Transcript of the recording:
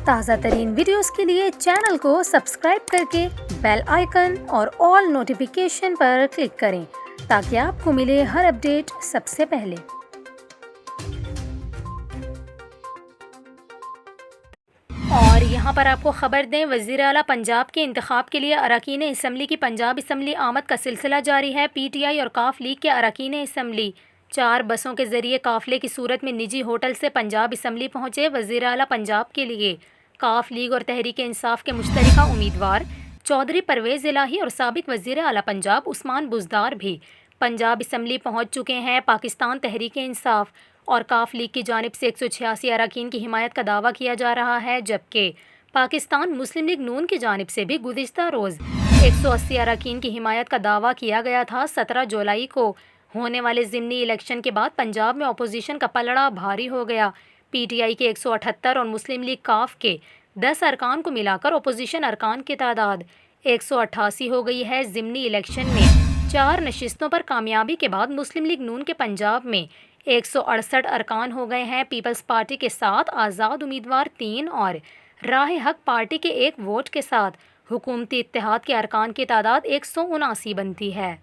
تازہ ترین ویڈیوز کے لیے چینل کو سبسکرائب کر کے بیل آئیکن اور آل نوٹیفیکیشن پر کلک کریں تاکہ آپ کو ملے ہر اپڈیٹ سب سے پہلے۔ اور یہاں پر آپ کو خبر دیں، وزیر اعلیٰ پنجاب کے انتخاب کے لیے اراکین اسمبلی کی پنجاب اسمبلی آمد کا سلسلہ جاری ہے۔ پی ٹی آئی اور کاف لیگ کے اراکین اسمبلی 4 بسوں کے ذریعے قافلے کی صورت میں نجی ہوٹل سے پنجاب اسمبلی پہنچے۔ وزیر اعلیٰ پنجاب کے لیے کاف لیگ اور تحریک انصاف کے مشترکہ امیدوار چودھری پرویز الہی اور سابق وزیر اعلیٰ پنجاب عثمان بزدار بھی پنجاب اسمبلی پہنچ چکے ہیں۔ پاکستان تحریک انصاف اور کاف لیگ کی جانب سے 186 اراکین کی حمایت کا دعویٰ کیا جا رہا ہے، جبکہ پاکستان مسلم لیگ نون کی جانب سے بھی گزشتہ روز 180 اراکین کی حمایت کا دعویٰ کیا گیا تھا۔ 17 جولائی کو ہونے والے ضمنی الیکشن کے بعد پنجاب میں اپوزیشن کا پلڑا بھاری ہو گیا۔ پی ٹی آئی کے 178 اور مسلم لیگ کاف کے 10 ارکان کو ملا کر اپوزیشن ارکان کی تعداد 188 ہو گئی ہے۔ ضمنی الیکشن میں 4 نشستوں پر کامیابی کے بعد مسلم لیگ نون کے پنجاب میں 168 ارکان ہو گئے ہیں۔ پیپلز پارٹی کے ساتھ آزاد امیدوار 3 اور راہ حق پارٹی کے 1 ووٹ کے ساتھ حکومتی اتحاد کے ارکان کی تعداد 179 بنتی ہے۔